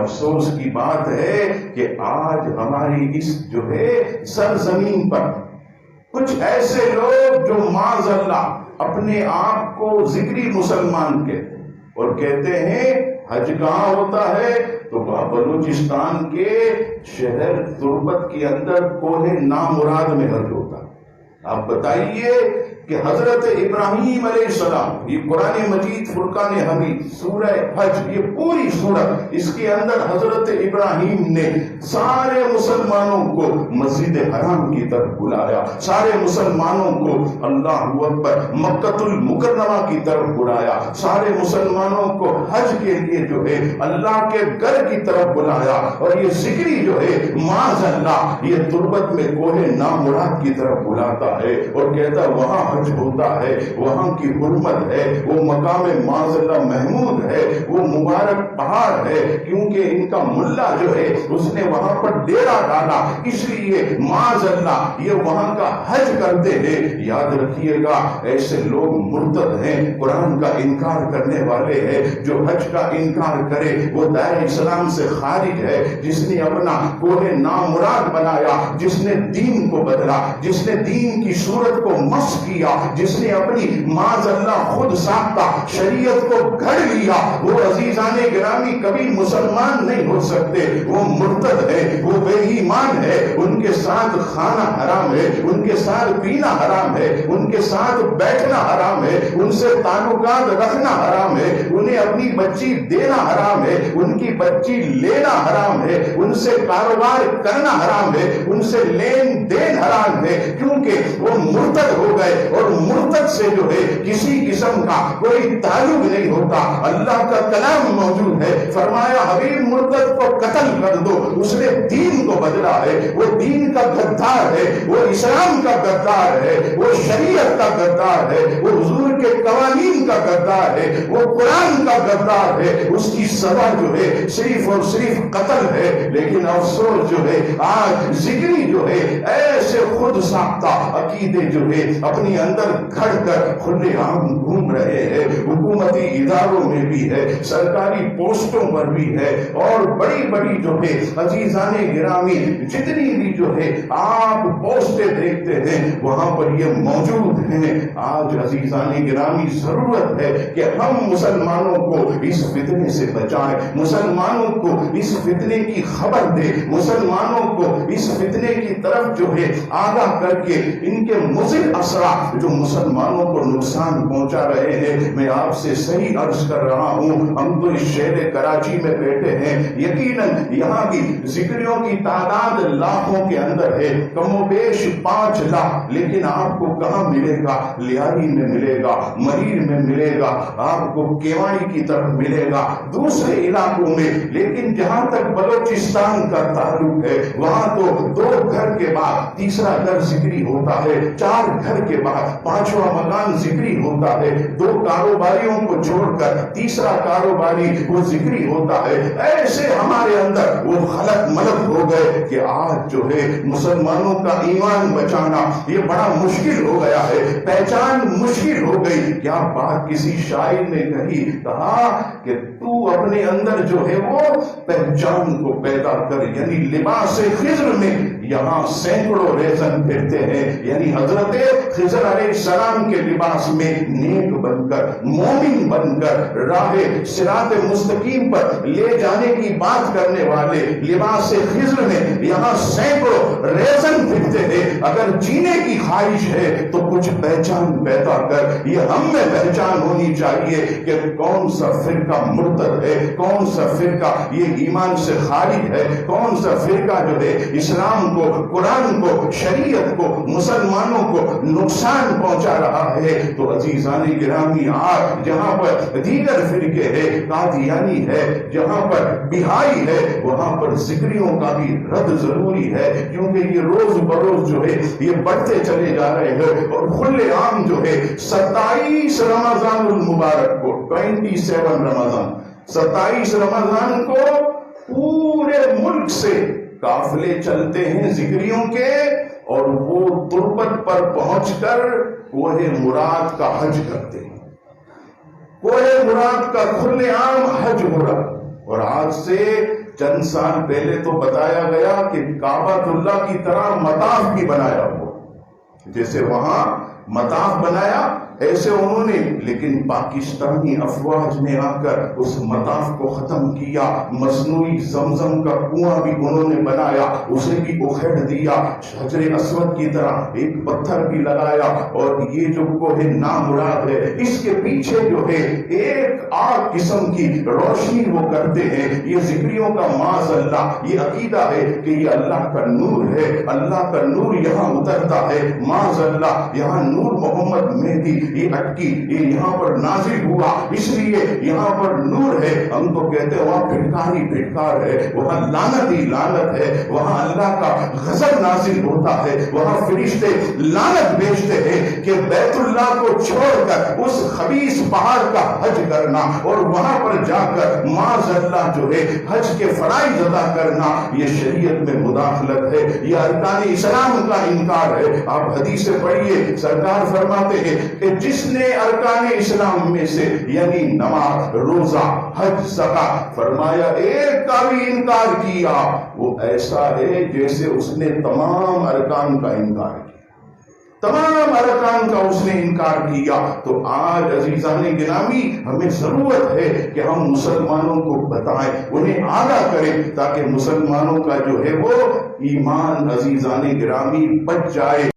افسوس کی بات ہے کہ آج ہماری اس جو ہے سرزمین پر کچھ ایسے لوگ جو معاذ اللہ اپنے آپ کو ذکری مسلمان کہتے ہیں اور کہتے ہیں حج کہاں ہوتا ہے تو بلوچستان کے شہر تربت کے اندر کوہ نامراد میں حج ہوتا ہے۔ آپ بتائیے کہ حضرت ابراہیم علیہ السلام، یہ قرآن مجید فرقان حمید سورہ حج، یہ پوری سورت، اس کے اندر حضرت ابراہیم نے سارے مسلمانوں کو مسجد حرام کی طرف بلایا، سارے مسلمانوں کو اللہ اکبر مکۃ المکرمہ کی طرف بلایا، سارے مسلمانوں کو حج کے لیے جو ہے اللہ کے گھر کی طرف بلایا، اور یہ ذکری جو ہے معاذ اللہ یہ تربت میں کوہ نامراد کی طرف بلاتا ہے اور کہتا وہاں حج ہوتا ہے، وہاں کی حرمت ہے، وہ مقام معاذ اللہ محمود ہے، وہ مبارک پہاڑ ہے، کیونکہ ان کا ملا جو ہے اس نے وہاں پر ڈیرا ڈالا، اس لیے معاذ اللہ یہ وہاں کا حج کرتے ہیں۔ یاد رکھیے گا ایسے لوگ مرتد ہیں، قرآن کا انکار کرنے والے ہیں۔ جو حج کا انکار کرے وہ دائرہ اسلام سے خارج ہے۔ جس نے اپنا کوہ نامراد بنایا، جس نے دین کو بدلا، جس نے دین کی صورت کو مسخ کیا، جس نے اپنی معاذ اللہ خود ساختہ شریعت کو گھڑ لیا، وہ عزیزان گرامی کبھی مسلمان نہیں ہو سکتے، وہ مرتد ہے، وہ بے ایمان ہے، ان کے ساتھ کھانا حرام ہے، ان کے ساتھ پینا حرام ہے، ان کے ساتھ بیٹھنا حرام ہے، ان سے تعلقات رکھنا حرام ہے، انہیں اپنی بچی دینا حرام ہے، ان کی بچی لینا حرام ہے، ان سے کاروبار کرنا حرام ہے، ان سے لین دین حرام ہے، کیونکہ وہ مرتد ہو گئے، اور مرتد سے جو ہے کسی قسم کا کوئی تعلق نہیں ہوتا۔ اللہ کا کلام موجود ہے، فرمایا حبیب مرتد کو قتل کر دو، اس نے دین کو بدلا ہے، وہ دین کا غدار ہے، وہ اسلام کا غدار ہے، وہ شریعت کا غدار ہے، وہ حضور کے قوانین کا غدار ہے، وہ قرآن کا غدار ہے، اس کی سزا جو ہے صرف اور صرف قتل ہے۔ لیکن افسوس جو ہے آج ذکری جو ہے ایسے خود ساختہ عقیدے جو ہے اپنی اندر گھڑ کر کھلے عام گھوم رہے ہیں، حکومتی اداروں میں بھی ہے، سرکاری پوسٹوں پر بھی ہے، اور بڑی بڑی جو ہے عزیزان گرامی جتنی بھی جو ہے آپ پوسٹیں دیکھتے ہیں وہاں پر یہ موجود ہیں۔ آج عزیزان گرامی ضرورت ہے کہ ہم مسلمانوں کو اس فتنے سے بچائیں، مسلمانوں کو اس فتنے کی خبر دے، مسلمانوں کو اس فتنے کی طرف جو ہے آگاہ کر کے ان کے مضر اثرات جو مسلمانوں کو نقصان پہنچا رہے ہیں۔ میں آپ سے صحیح عرض کر رہا ہوں، ہم تو اس شہر کراچی میں بیٹھے ہیں، یقیناً یہاں کی ذکریوں کی تعداد لاکھوں کے اندر ہے، کم و بیش 5 لاکھ، لیکن آپ کو کہاں ملے گا؟ لیاری میں ملے گا، مریر میں ملے گا، آپ کو کیواڑی کی طرف ملے گا، دوسرے علاقوں میں۔ لیکن جہاں تک بلوچستان کا تعلق ہے وہاں تو 2 گھر کے بعد تیسرا گھر ذکری ہوتا ہے، 4 گھر کے بعد 5واں مکان ذکری ہوتا ہے، 2 کاروباریوں کو چھوڑ کر تیسرا کاروباری وہ ذکری ہوتا ہے۔ ایسے ہمارے اندر وہ خلق ملک ہو گئے کہ آج جو ہے مسلمانوں کا ایمان بچانا یہ بڑا مشکل ہو گیا ہے، پہچان مشکل ہو گئی۔ کیا بات کسی شاعر نے کہا کہ تو اپنے اندر جو ہے وہ پہچان کو پیدا کر، یعنی لباس خضر میں یہاں سینکڑوں ریزن پھرتے ہیں، یعنی حضرت خضر علیہ السلام کے لباس میں نیک بن کر، مومن بن کر، راہ صراط مستقیم پر لے جانے کی بات کرنے والے لباس خضر میں یہاں سینکڑوں ریزن پھرتے ہیں۔ اگر جینے کی خواہش ہے تو کچھ پہچان پیدا کر، یہ ہم میں پہچان ہونی چاہیے کہ کون سا فرقہ مرتد ہے، کون سا فرقہ یہ ایمان سے خارج ہے، کون سا فرقہ جو ہے اسلام کو، قرآن کو، شریعت کو، مسلمانوں کو نقصان پہنچا رہا ہے۔ تو عزیزان گرامی آج جہاں پر دیگر فرقے ہے، قادیانی ہے، جہاں پر بہائی ہے، وہاں پر ذکریوں کا بھی رد ضروری ہے، کیونکہ یہ روز بروز جو ہے یہ بڑھتے چلے جا رہے ہیں۔ اور کھلے عام جو ہے 27 رمضان المبارک کو، 27 رمضان، 27 رمضان کو پورے ملک سے قافلے چلتے ہیں ذکریوں کے، اور وہ تربت پر پہنچ کر کوہ مراد کا حج کرتے ہیں۔ کوہ مراد کا کھلے عام حج ہو رہا، اور آج سے چند سال پہلے تو بتایا گیا کہ کعبۃ اللہ کی طرح مطاف بھی بنایا ہوا، جیسے وہاں مطاف بنایا ایسے انہوں نے، لیکن پاکستانی افواج نے آ کر اس مطاف کو ختم کیا، مصنوعی زمزم کا کنواں بھی انہوں نے بنایا، اسے بھی اکھیڑ دیا، حجر اسود کی طرح ایک پتھر بھی لگایا، اور یہ جو کوہ نامراد ہے اس کے پیچھے جو ہے ایک آگ قسم کی روشنی وہ کرتے ہیں۔ یہ ذکریوں کا معاذ اللہ یہ عقیدہ ہے کہ یہ اللہ کا نور ہے، اللہ کا نور یہاں اترتا ہے، معاذ اللہ یہاں نور محمد مہدی یہ اٹکی یہ یہاں پر نازل ہوا، اس لیے یہاں پر نور ہے۔ ہم تو کہتے ہیں وہاں پھٹکار ہی پھٹکار ہے، وہاں لعنت ہی لعنت ہے، وہاں اللہ کا غضب نازل ہوتا ہے، وہاں فرشتے لعنت بھیجتے ہیں کہ بیت اللہ کو چھوڑ کر اس خبیث پہاڑ کا حج کرنا اور وہاں پر جا کر معاذ اللہ جو ہے حج کے فرائض ادا کرنا یہ شریعت میں مداخلت ہے، یہ ارکان اسلام کا انکار ہے۔ آپ حدیث پڑھیے، سرکار فرماتے ہیں کہ جس نے ارکان اسلام میں سے یعنی نماز، روزہ، حج، زکات، فرمایا ایک کا بھی انکار کیا وہ ایسا ہے جیسے اس نے تمام ارکان کا انکار کیا، تمام ارکان کا اس نے انکار کیا۔ تو آج عزیزان گرامی ہمیں ضرورت ہے کہ ہم مسلمانوں کو بتائیں، انہیں آگاہ کریں، تاکہ مسلمانوں کا جو ہے وہ ایمان عزیزان گرامی بچ جائے۔